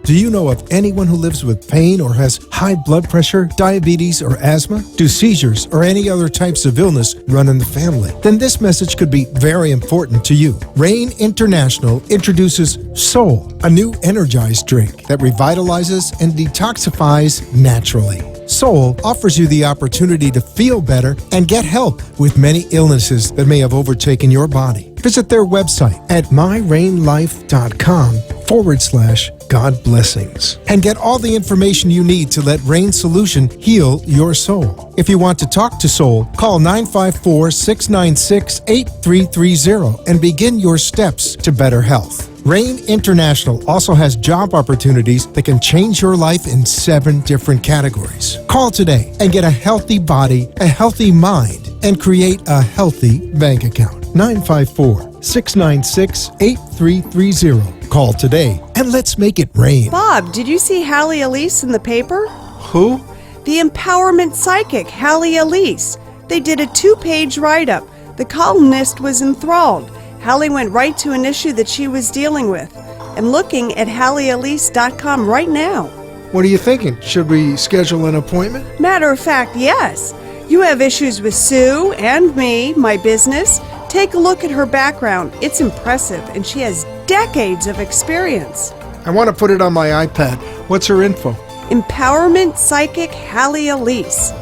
Do you know of anyone who lives with pain or has high blood pressure, diabetes, or asthma? Do seizures or any other types of illness run in the family? Then this message could be very important to you. Rain International introduces Soul, a new energized drink that revitalizes and detoxifies naturally. Soul offers you the opportunity to feel better and get help with many illnesses that may have overtaken your body. Visit their website at myrainlife.com/God blessings and get all the information you need to let Rain Solution heal your soul. If you want to talk to Soul, call 954-696-8330 and begin your steps to better health. Rain International also has job opportunities that can change your life in 7 different categories. Call today and get a healthy body, a healthy mind, and create a healthy bank account. 954-696-8330. Call today and let's make it rain. Bob, did you see Halley Elise in the paper? Who? The empowerment psychic, Halley Elise. They did a 2-page write-up. The columnist was enthralled. Halley went right to an issue that she was dealing with. I'm looking at HalleyElise.com right now. What are you thinking? Should we schedule an appointment? Matter of fact, yes. You have issues with Sue and me, my business. Take a look at her background. It's impressive, and she has decades of experience. I want to put it on my iPad. What's her info? Empowerment Psychic Halley Elise.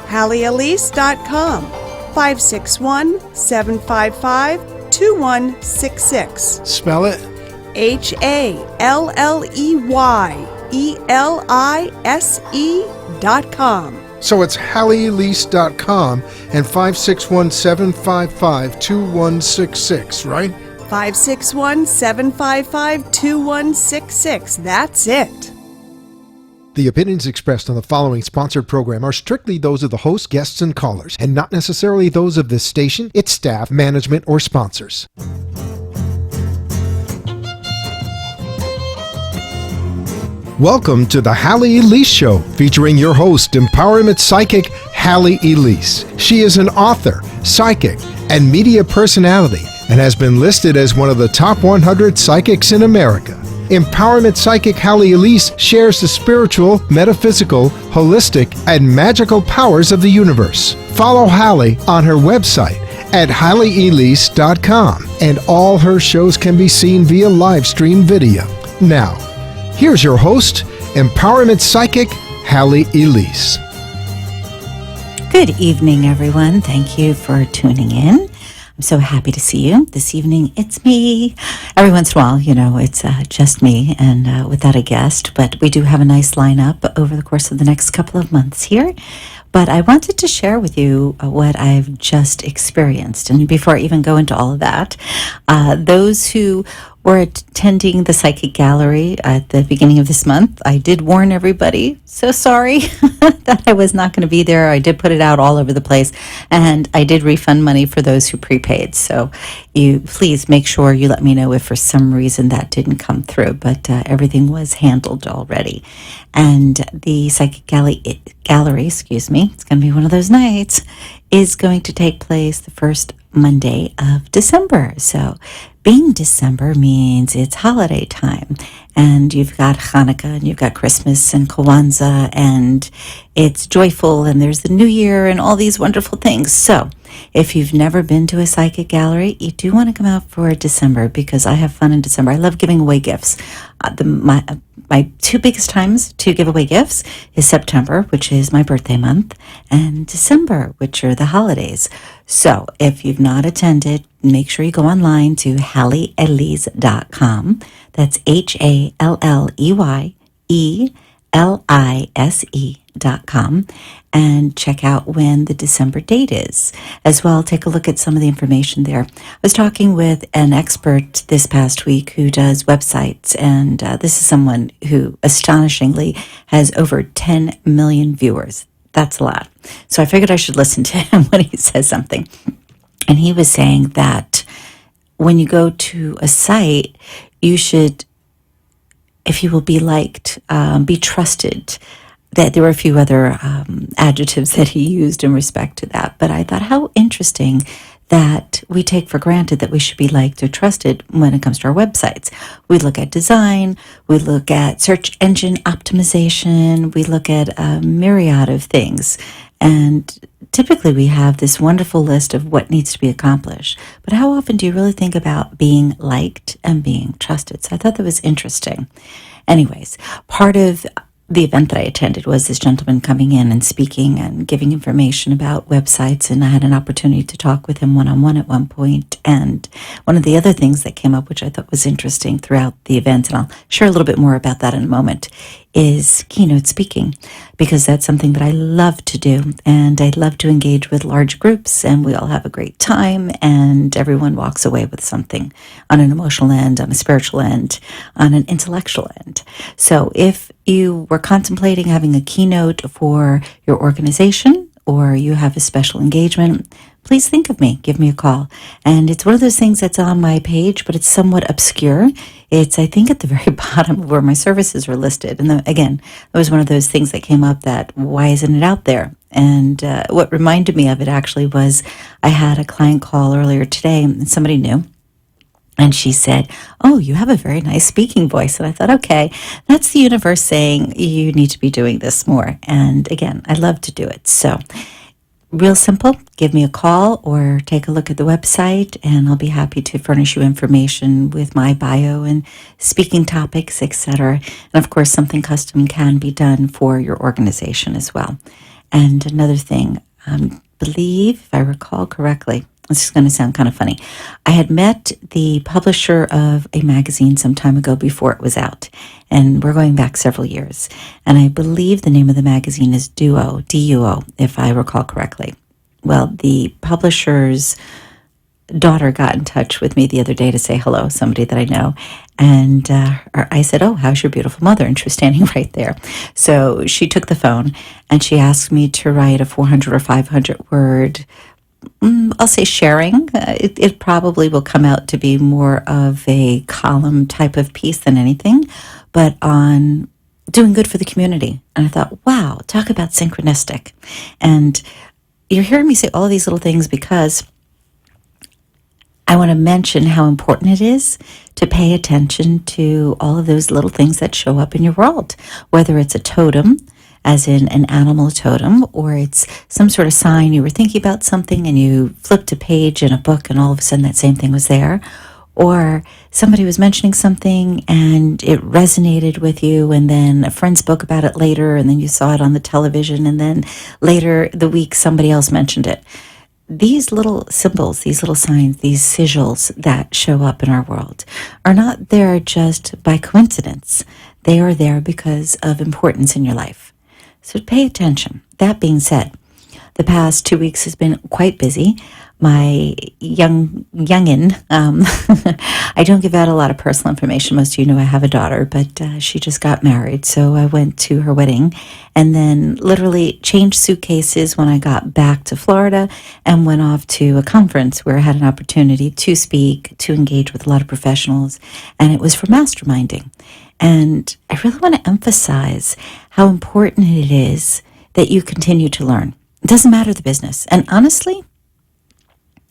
HalleyElise.com. 561-755-2166. Spell it. HalleyElise.com. So it's HalleyElise.com and 561-755-2166, right? 561-755-2166. That's it. The opinions expressed on the following sponsored program are strictly those of the host, guests, and callers, and not necessarily those of this station, its staff, management, or sponsors. Welcome to the Halley Elise Show, featuring your host, empowerment psychic Halley Elise. She is an author, psychic, and media personality, and has been listed as one of the top 100 psychics in America. Empowerment psychic Halley Elise shares the spiritual, metaphysical, holistic, and magical powers of the universe. Follow Halley on her website at HalleyElise.com, and all her shows can be seen via live stream video. Now, here's your host, empowerment psychic Halley Elise. Good evening, everyone. Thank you for tuning in. I'm so happy to see you this evening. It's me. Every once in a while, it's just me and without a guest, but we do have a nice lineup over the course of the next couple of months here. But I wanted to share with you what I've just experienced. And before I even go into all of that, those who were attending the Psychic Gallery at the beginning of this month, I did warn everybody. So sorry that I was not going to be there. I did put it out all over the place, and I did refund money for those who prepaid. So you please make sure you let me know if for some reason that didn't come through, but everything was handled already. And the Psychic Gallery, it's going to be one of those nights, is going to take place the first Monday of December. So being December means it's holiday time, and you've got Hanukkah and you've got Christmas and Kwanzaa, and it's joyful, and there's the New Year and all these wonderful things. So if you've never been to a psychic gallery, you do want to come out for December, because I have fun in December. I love giving away gifts. My 2 biggest times to give away gifts is September, which is my birthday month, and December, which are the holidays. So if you've not attended, make sure you go online to HalleyElise.com. That's HalleyElise.com, and check out when the December date is. As well, take a look at some of the information there. I was talking with an expert this past week who does websites, and this is someone who astonishingly has over 10 million viewers. That's a lot. So I figured I should listen to him when he says something. And he was saying that when you go to a site, you should, if you will be liked, be trusted. That there were a few other adjectives that he used in respect to that. But I thought how interesting that we take for granted that we should be liked or trusted when it comes to our websites. We look at design, we look at search engine optimization, we look at a myriad of things. And typically we have this wonderful list of what needs to be accomplished. But how often do you really think about being liked and being trusted? So I thought that was interesting. Anyways, part of the event that I attended was this gentleman coming in and speaking and giving information about websites, and I had an opportunity to talk with him one-on-one at one point. And one of the other things that came up, which I thought was interesting throughout the event, and I'll share a little bit more about that in a moment, is keynote speaking, because that's something that I love to do, and I love to engage with large groups, and we all have a great time, and everyone walks away with something on an emotional end, on a spiritual end, on an intellectual end. So if you were contemplating having a keynote for your organization, or you have a special engagement, please think of me. Give me a call. And it's one of those things that's on my page, but it's somewhat obscure. It's, I think, at the very bottom of where my services are listed. And again, it was one of those things that came up that, why isn't it out there? And what reminded me of it actually was I had a client call earlier today, and somebody new. And she said, "Oh, you have a very nice speaking voice." And I thought, okay, that's the universe saying you need to be doing this more. And again, I love to do it. So real simple, give me a call or take a look at the website, and I'll be happy to furnish you information with my bio and speaking topics, etc. And of course, something custom can be done for your organization as well. And another thing, believe, if I recall correctly, this is going to sound kind of funny, I had met the publisher of a magazine some time ago before it was out, and we're going back several years. And I believe the name of the magazine is Duo, D-U-O, if I recall correctly. Well, the publisher's daughter got in touch with me the other day to say hello, somebody that I know. And I said, "Oh, how's your beautiful mother?" And she was standing right there. So she took the phone and she asked me to write a 400 or 500 word, I'll say sharing. It probably will come out to be more of a column type of piece than anything, but on doing good for the community. And I thought, wow, talk about synchronistic. And you're hearing me say all of these little things because I want to mention how important it is to pay attention to all of those little things that show up in your world, whether it's a totem, as in an animal totem, or it's some sort of sign. You were thinking about something and you flipped a page in a book and all of a sudden that same thing was there. Or somebody was mentioning something and it resonated with you, and then a friend spoke about it later, and then you saw it on the television, and then later the week somebody else mentioned it. These little symbols, these little signs, these sigils that show up in our world are not there just by coincidence. They are there because of importance in your life. So pay attention. That being said, the past 2 weeks has been quite busy. My youngin, I don't give out a lot of personal information. Most of you know I have a daughter, but she just got married. So I went to her wedding and then literally changed suitcases when I got back to Florida and went off to a conference where I had an opportunity to speak, to engage with a lot of professionals, and it was for masterminding. And I really want to emphasize how important it is that you continue to learn. It doesn't matter the business. And honestly,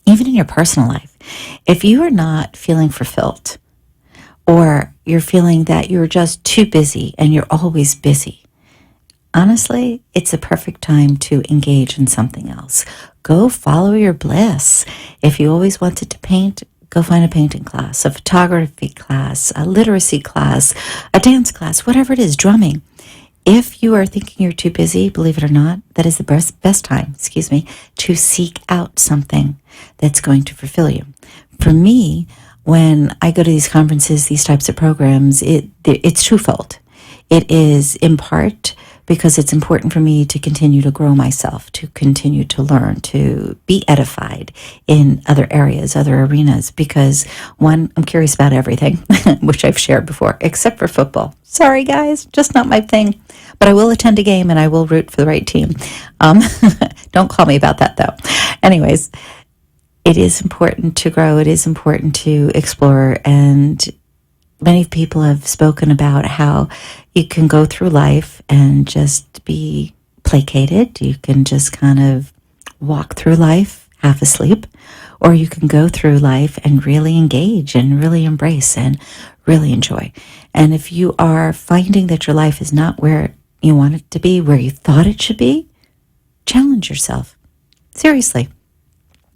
even in your personal life, if you are not feeling fulfilled, or you're feeling that you're just too busy and you're always busy, honestly, it's a perfect time to engage in something else. Go follow your bliss. If you always wanted to paint, go find a painting class, a photography class, a literacy class, a dance class, whatever it is, drumming. If you are thinking you're too busy, believe it or not, that is the best time, to seek out something that's going to fulfill you. For me, when I go to these conferences, these types of programs, it's twofold. It is in part because it's important for me to continue to grow myself, to continue to learn, to be edified in other areas, other arenas, because one, I'm curious about everything, which I've shared before, except for football. Sorry, guys, just not my thing. But I will attend a game and I will root for the right team. Don't call me about that, though. Anyways, it is important to grow. It is important to explore. And many people have spoken about how you can go through life and just be placated. You can just kind of walk through life half asleep, or you can go through life and really engage and really embrace and really enjoy. And if you are finding that your life is not where you want it to be, where you thought it should be, challenge yourself. Seriously.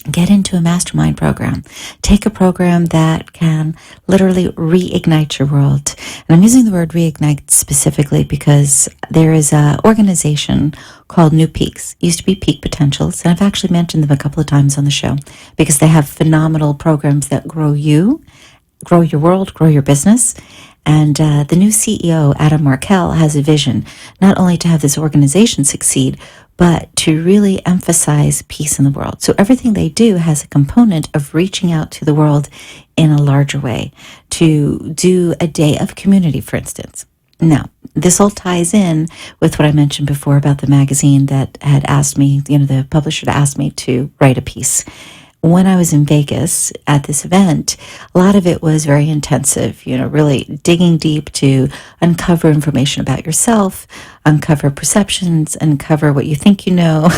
Get into a mastermind program. Take a program that can literally reignite your world. And I'm using the word reignite specifically because there is an organization called New Peaks. It used to be Peak Potentials, and I've actually mentioned them a couple of times on the show because they have phenomenal programs that grow you, grow your world, grow your business. And the new CEO, Adam Markell, has a vision not only to have this organization succeed, but to really emphasize peace in the world. So everything they do has a component of reaching out to the world in a larger way, to do a day of community, for instance. Now, this all ties in with what I mentioned before about the magazine that had asked me, the publisher asked me to write a piece. When I was in Vegas at this event, a lot of it was very intensive, really digging deep to uncover information about yourself, uncover perceptions, uncover what you think you know,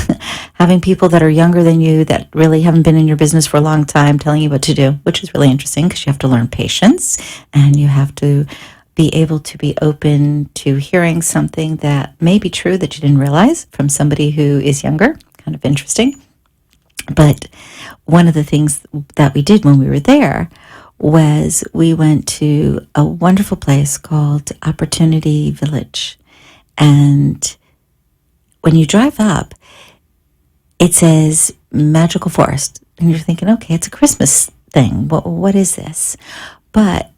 having people that are younger than you that really haven't been in your business for a long time telling you what to do, which is really interesting because you have to learn patience and you have to be able to be open to hearing something that may be true that you didn't realize from somebody who is younger. Kind of interesting. But one of the things that we did when we were there was we went to a wonderful place called Opportunity Village. And when you drive up, it says Magical Forest. And you're thinking, okay, it's a Christmas thing. What is this? But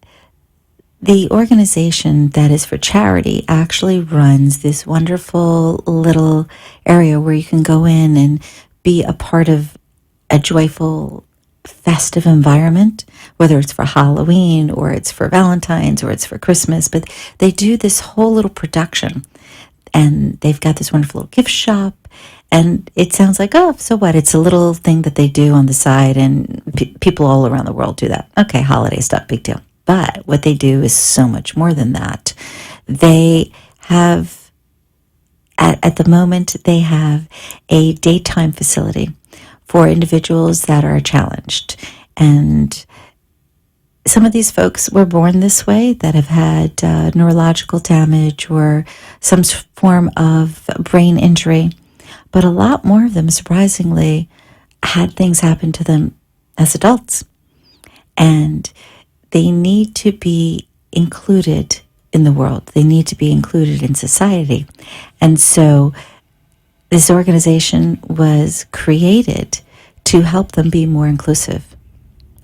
the organization that is for charity actually runs this wonderful little area where you can go in and be a part of a joyful, festive environment, whether it's for Halloween or it's for Valentine's or it's for Christmas. But they do this whole little production, and they've got this wonderful little gift shop. And it sounds like, oh, so what? It's a little thing that they do on the side, and people all around the world do that. Okay, holiday stuff, big deal. But what they do is so much more than that. They have, at the moment, they have a daytime facility for individuals that are challenged. And some of these folks were born this way, that have had neurological damage or some form of brain injury. But a lot more of them, surprisingly, had things happen to them as adults. And they need to be included in the world. They need to be included in society. And so this organization was created to help them be more inclusive.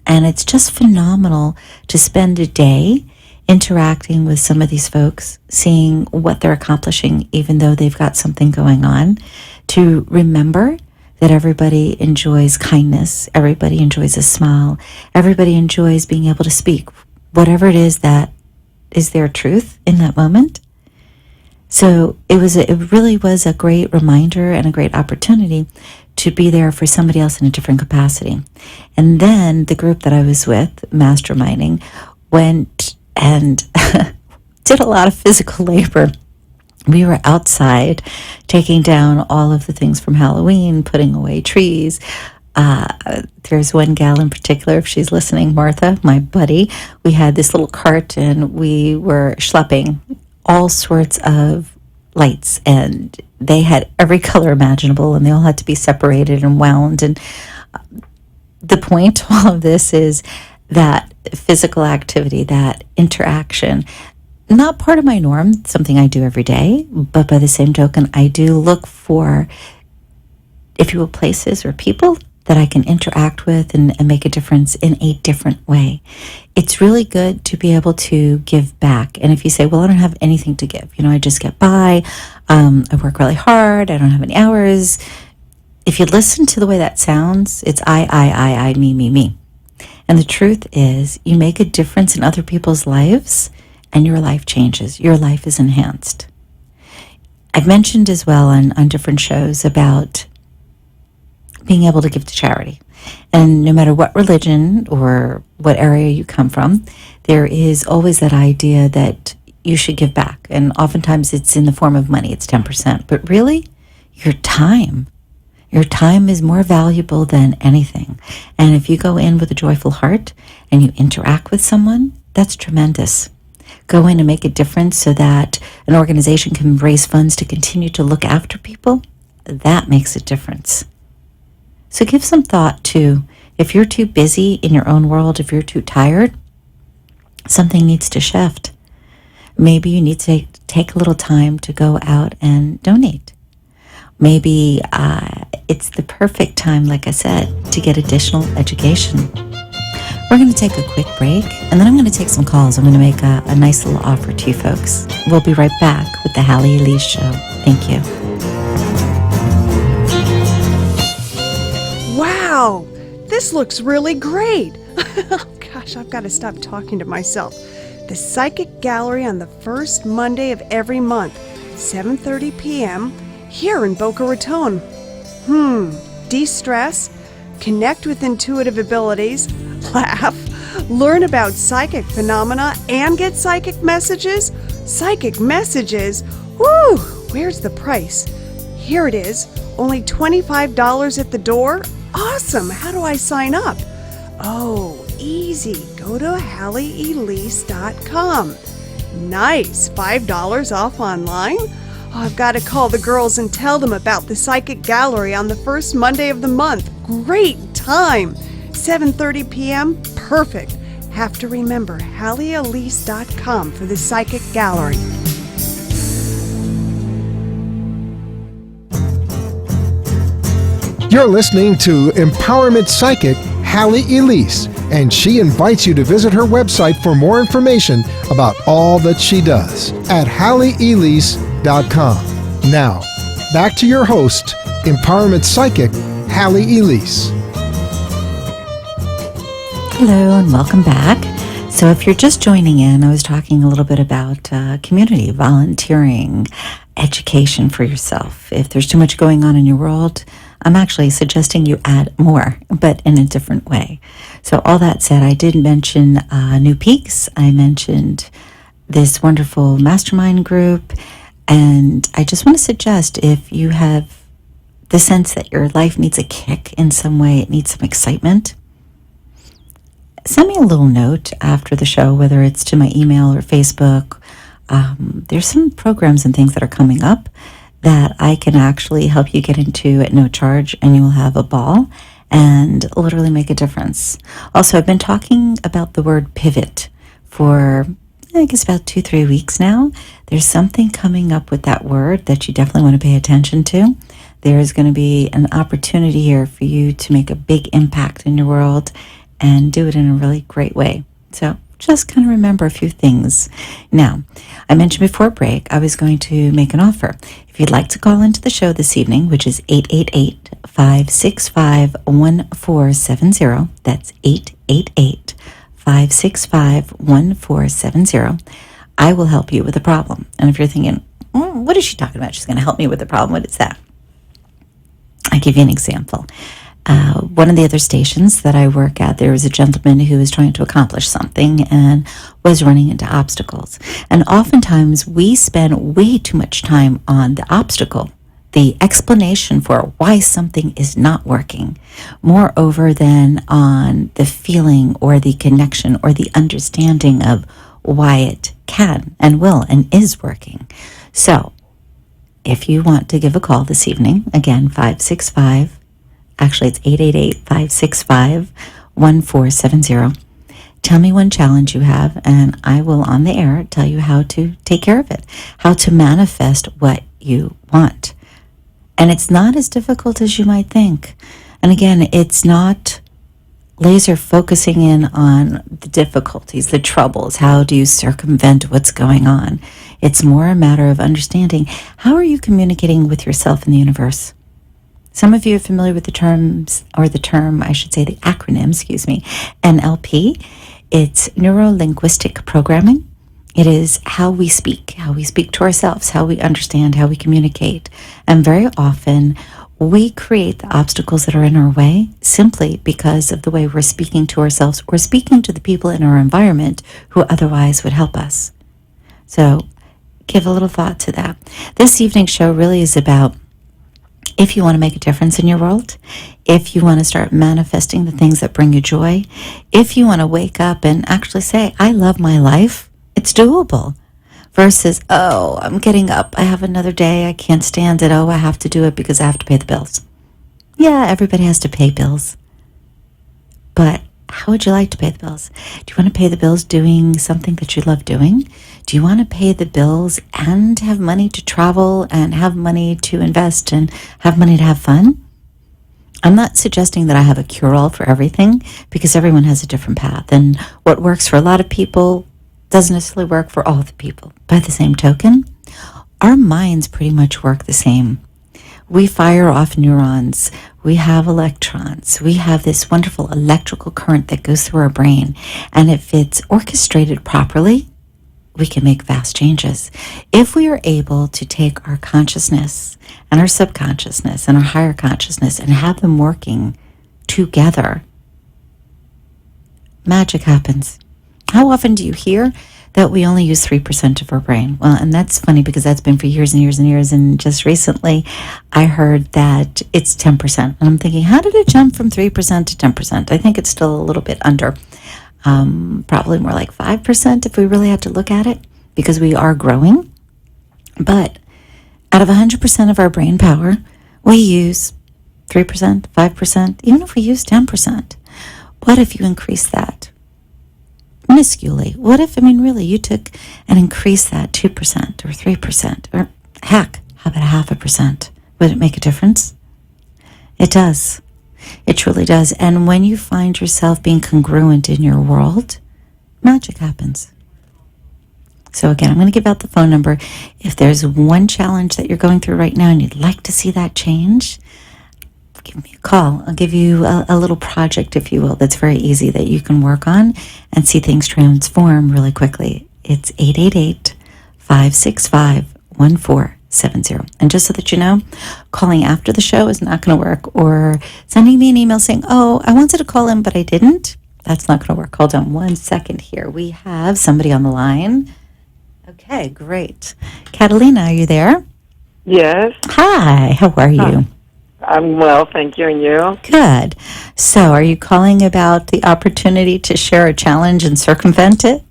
And it's just phenomenal to spend a day interacting with some of these folks, seeing what they're accomplishing, even though they've got something going on, to remember that everybody enjoys kindness, everybody enjoys a smile, everybody enjoys being able to speak, whatever it is that is their truth in that moment. So it really was a great reminder and a great opportunity to be there for somebody else in a different capacity. And then the group that I was with, masterminding, went and did a lot of physical labor. We were outside taking down all of the things from Halloween, putting away trees. There's one gal in particular, if she's listening, Martha, my buddy. We had this little cart and we were schlepping all sorts of lights, and they had every color imaginable, and they all had to be separated and wound. And the point to all of this is that physical activity, that interaction, not part of my norm, something I do every day, but by the same token, I do look for, if you will, places or people that I can interact with and make a difference in a different way. It's really good to be able to give back. And if you say, well, I don't have anything to give, I just get by, I work really hard, I don't have any hours. If you listen to the way that sounds, it's I, me. And the truth is, you make a difference in other people's lives, and your life changes. Your life is enhanced. I've mentioned as well on different shows about being able to give to charity. And no matter what religion or what area you come from, there is always that idea that you should give back. And oftentimes it's in the form of money, it's 10%. But really, your time Your time is more valuable than anything. And if you go in with a joyful heart and you interact with someone, that's tremendous. Go in and make a difference so that an organization can raise funds to continue to look after people. That makes a difference. So give some thought to, if you're too busy in your own world, if you're too tired, something needs to shift. Maybe you need to take a little time to go out and donate. Maybe it's the perfect time, like I said, to get additional education. We're going to take a quick break, and then I'm going to take some calls. I'm going to make a nice little offer to you folks. We'll be right back with the Halley Elise Show. Thank you. Wow, this looks really great. Oh gosh, I've got to stop talking to myself. The Psychic Gallery on the first Monday of every month, 7:30 p.m., here in Boca Raton. De-stress, connect with intuitive abilities, laugh, learn about psychic phenomena, and get psychic messages? Psychic messages? Woo! Where's the price? Here it is, only $25 at the door? Awesome! How do I sign up? Oh, easy. Go to HalleyElise.com. Nice, $5 off online? Oh, I've got to call the girls and tell them about the Psychic Gallery on the first Monday of the month. Great time! 7:30 p.m. Perfect. Have to remember HalleyElise.com for the Psychic Gallery. You're listening to Empowerment Psychic Halley Elise, and she invites you to visit her website for more information about all that she does at HalleyElise.com. Now, back to your host, Empowerment Psychic Halley Elise. Hello and welcome back. So if you're just joining in, I was talking a little bit about community, volunteering, education for yourself. If there's too much going on in your world, I'm actually suggesting you add more, but in a different way. So all that said, I did mention New Peaks. I mentioned this wonderful mastermind group. And I just want to suggest, if you have the sense that your life needs a kick in some way, it needs some excitement, send me a little note after the show, whether it's to my email or Facebook. There's some programs and things that are coming up that I can actually help you get into at no charge, and you will have a ball and literally make a difference. Also, I've been talking about the word pivot for, I guess, about 2-3 weeks now. There's something coming up with that word that you definitely want to pay attention to. There is going to be an opportunity here for you to make a big impact in your world and do it in a really great way. So just kind of remember a few things. Now, I mentioned before break, I was going to make an offer. If you'd like to call into the show this evening, which is 888-565-1470, that's 888-565-1470, I will help you with a problem. And if you're thinking, what is she talking about? She's going to help me with a problem. What is that? I'll give you an example. One of the other stations that I work at, there was a gentleman who was trying to accomplish something and was running into obstacles. And oftentimes we spend way too much time on the obstacle, the explanation for why something is not working, moreover than on the feeling or the connection or the understanding of why it can and will and is working. So if you want to give a call this evening, again, 565, actually it's 888-565-1470. Tell me one challenge you have, and I will on the air tell you how to take care of it, how to manifest what you want. And it's not as difficult as you might think. And again, it's not laser focusing in on the difficulties, the troubles. How do you circumvent what's going on? It's more a matter of understanding, how are you communicating with yourself in the universe? Some of you are familiar with the terms, or the term, I should say the acronym, NLP. It's neuro-linguistic programming. It is how we speak to ourselves, how we understand, how we communicate. And very often we create the obstacles that are in our way simply because of the way we're speaking to ourselves or speaking to the people in our environment who otherwise would help us. So give a little thought to that. This evening's show really is about If you want to make a difference in your world, if you want to start manifesting the things that bring you joy, if you want to wake up and actually say, I love my life, it's doable. Versus, oh, I'm getting up, I have another day, I can't stand it, oh, I have to do it because I have to pay the bills. Yeah, everybody has to pay bills. But how would you like to pay the bills? Do you want to pay the bills doing something that you love doing? Do you want to pay the bills and have money to travel and have money to invest and have money to have fun? I'm not suggesting that I have a cure-all for everything because everyone has a different path. And what works for a lot of people doesn't necessarily work for all the people. By the same token, our minds pretty much work the same. We fire off neurons. We have electrons. We have this wonderful electrical current that goes through our brain. And if it's orchestrated properly, we can make vast changes. If we are able to take our consciousness and our subconsciousness and our higher consciousness and have them working together, magic happens. How often do you hear that we only use 3% of our brain? Well, and that's funny because that's been for years and years and years. And just recently, I heard that it's 10%. And I'm thinking, how did it jump from 3% to 10%? I think it's still a little bit under. Probably more like 5% if we really had to look at it, because we are growing. But out of 100% of our brain power, we use 3%, 5%, even if we use 10%. What if you increase that minusculely? What if, really, you took and increased that 2% or 3%, or heck, how about 0.5%? Would it make a difference? It does. It truly does. And when you find yourself being congruent in your world, magic happens. So again, I'm going to give out the phone number. If there's one challenge that you're going through right now and you'd like to see that change, give me a call. I'll give you a little project, if you will, that's very easy that you can work on and see things transform really quickly. It's 888-565-1470. And just so that you know, calling after the show is not going to work, or sending me an email saying, oh, I wanted to call in, but I didn't. That's not going to work. Hold on one second here. We have somebody on the line. Okay, great. Catalina, are you there? Yes. Hi, how are you? I'm well, thank you. And you? Good. So are you calling about the opportunity to share a challenge and circumvent it?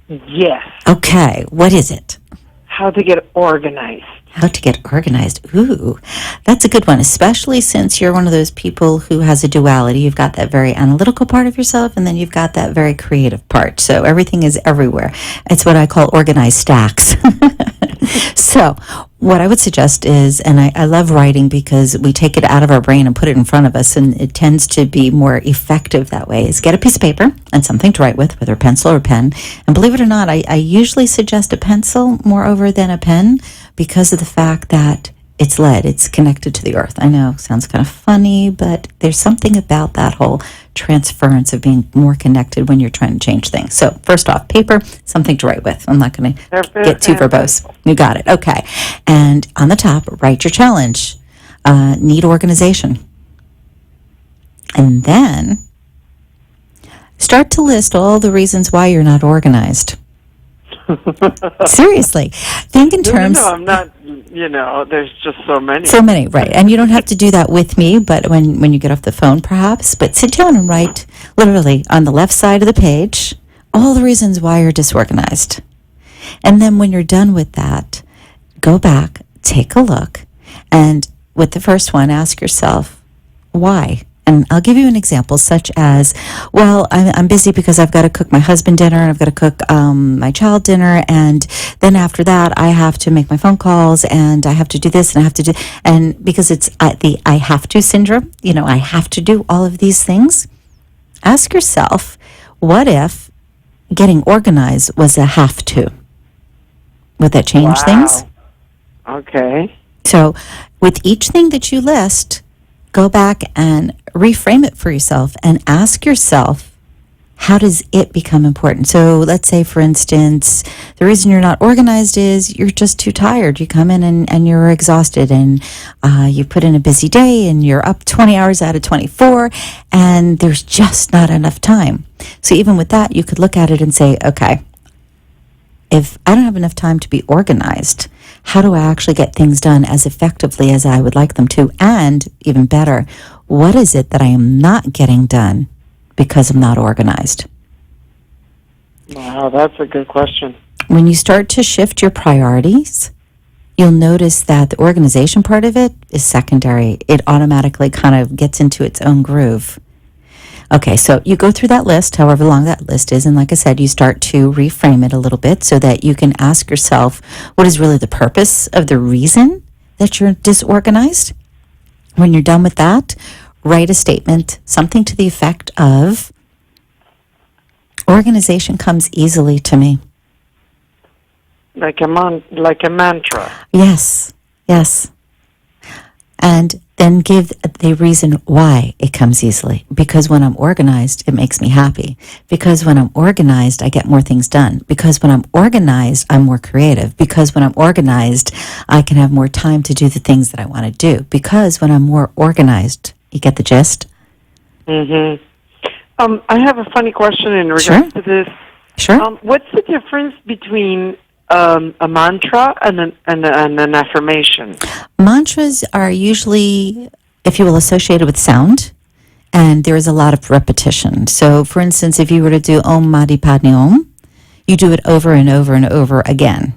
Yes. Okay, what is it? How to get organized. How to get organized. Ooh, that's a good one, especially since you're one of those people who has a duality. You've got that very analytical part of yourself, and then you've got that very creative part. So everything is everywhere. It's what I call organized stacks. So what I would suggest is, and I love writing because we take it out of our brain and put it in front of us, and it tends to be more effective that way, is get a piece of paper and something to write with, whether a pencil or pen. And believe it or not, I usually suggest a pencil more over than a pen because of the fact that it's lead. It's connected to the earth. I know, sounds kind of funny, but there's something about that whole transference of being more connected when you're trying to change things. So first off, paper, something to write with. I'm not going to get too verbose. You got it. Okay. And on the top, write your challenge. Need organization. And then start to list all the reasons why you're not organized. Seriously. Think in terms... No, I'm not, there's just so many. So many, right. And you don't have to do that with me, but when you get off the phone, perhaps. But sit down and write, literally, on the left side of the page, all the reasons why you're disorganized. And then when you're done with that, go back, take a look, and with the first one, ask yourself, why? And I'll give you an example, such as, well, I'm busy because I've got to cook my husband dinner, and I've got to cook my child dinner, and then after that, I have to make my phone calls, and I have to do this, and I have to do, and because it's the I have to syndrome, I have to do all of these things. Ask yourself, what if getting organized was a have to? Would that change things? Okay. So with each thing that you list, go back and reframe it for yourself and ask yourself, how does it become important? So let's say, for instance, the reason you're not organized is you're just too tired. You come in and you're exhausted, and you put in a busy day and you're up 20 hours out of 24, and there's just not enough time. So even with that, you could look at it and say, okay, if I don't have enough time to be organized, How do I actually get things done as effectively as I would like them to? And even better, what is it that I am not getting done because I'm not organized? Wow, that's a good question. When you start to shift your priorities, you'll notice that the organization part of it is secondary. It automatically kind of gets into its own groove. Okay, so you go through that list, however long that list is, and like I said, you start to reframe it a little bit so that you can ask yourself, what is really the purpose of the reason that you're disorganized? When you're done with that, write a statement, something to the effect of, organization comes easily to me. Like a mantra. Yes, yes. And then give the reason why it comes easily. Because when I'm organized, it makes me happy. Because when I'm organized, I get more things done. Because when I'm organized, I'm more creative. Because when I'm organized, I can have more time to do the things that I want to do. Because when I'm more organized, you get the gist? Mm-hmm. I have a funny question in regards to this. Sure. What's the difference between a mantra and an affirmation? Mantras are usually, if you will, associated with sound, and there is a lot of repetition. So, for instance, if you were to do Om Mani Padme Om, you do it over and over and over again.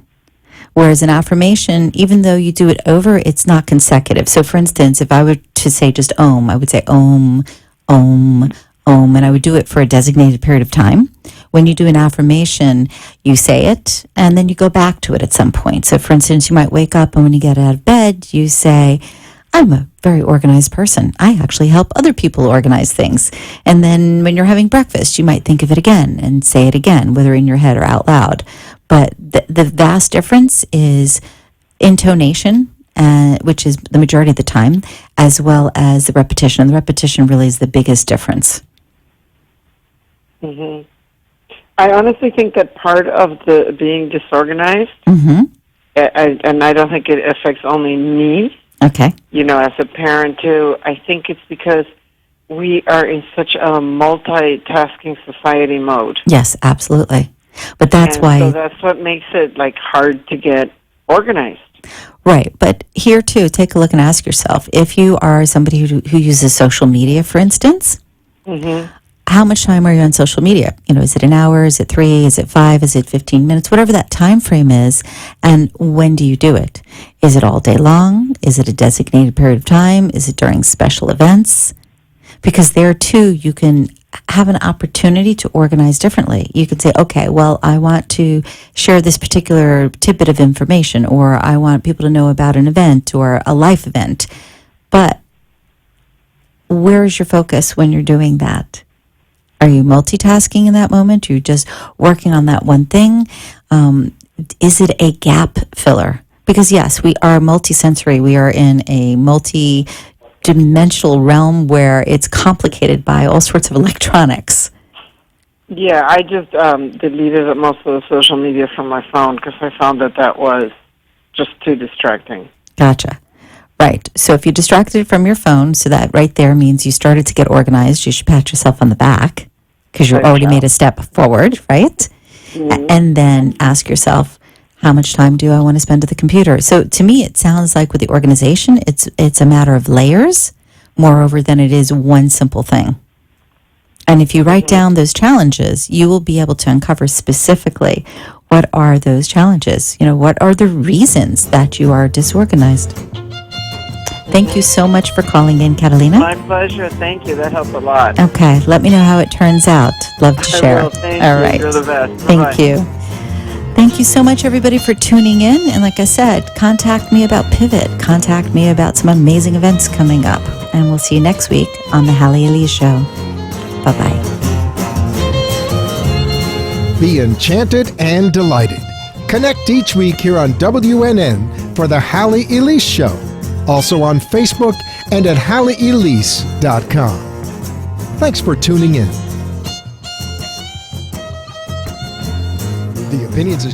Whereas an affirmation, even though you do it over, it's not consecutive. So, for instance, if I were to say just Om, I would say Om, Om, Om, and I would do it for a designated period of time. When you do an affirmation, you say it, and then you go back to it at some point. So, for instance, you might wake up, and when you get out of bed, you say, I'm a very organized person. I actually help other people organize things. And then when you're having breakfast, you might think of it again and say it again, whether in your head or out loud. But the vast difference is intonation, which is the majority of the time, as well as the repetition. And the repetition really is the biggest difference. Mm-hmm. I honestly think that part of the being disorganized, and I don't think it affects only me, okay, as a parent too, I think it's because we are in such a multitasking society mode. Yes, absolutely. But that's why... So that's what makes it, hard to get organized. Right. But here, too, take a look and ask yourself, if you are somebody who uses social media, for instance, how much time are you on social media? Is it an hour? Is it 3? Is it 5? Is it 15 minutes? Whatever that time frame is. And when do you do it? Is it all day long? Is it a designated period of time? Is it during special events? Because there, too, you can have an opportunity to organize differently. You could say, okay, well, I want to share this particular tidbit of information, or I want people to know about an event or a life event. But where is your focus when you're doing that? Are you multitasking in that moment? Are you just working on that one thing? Is it a gap filler? Because yes, we are multisensory. We are in a multi-dimensional realm where it's complicated by all sorts of electronics. Yeah, I just deleted most of the social media from my phone because I found that was just too distracting. Gotcha. Right. So if you distracted it from your phone, so that right there means you started to get organized, you should pat yourself on the back because you already made a step forward, right? And then ask yourself, how much time do I want to spend at the computer? So to me, it sounds like with the organization, it's a matter of layers, moreover, than it is one simple thing. And if you write down those challenges, you will be able to uncover specifically what are those challenges. What are the reasons that you are disorganized? Thank you so much for calling in, Catalina. My pleasure. Thank you. That helped a lot. Okay. Let me know how it turns out. Love to share. I will. Thank All you. right. You're the best. Thank Bye-bye. you. Thank you so much, everybody, for tuning in. And like I said, contact me about Pivot. Contact me about some amazing events coming up. And we'll see you next week on the Halley Elise Show. Bye-bye. Be enchanted and delighted. Connect each week here on WNN for the Halley Elise Show. Also on Facebook and at HalleyElise.com. Thanks for tuning in. The opinions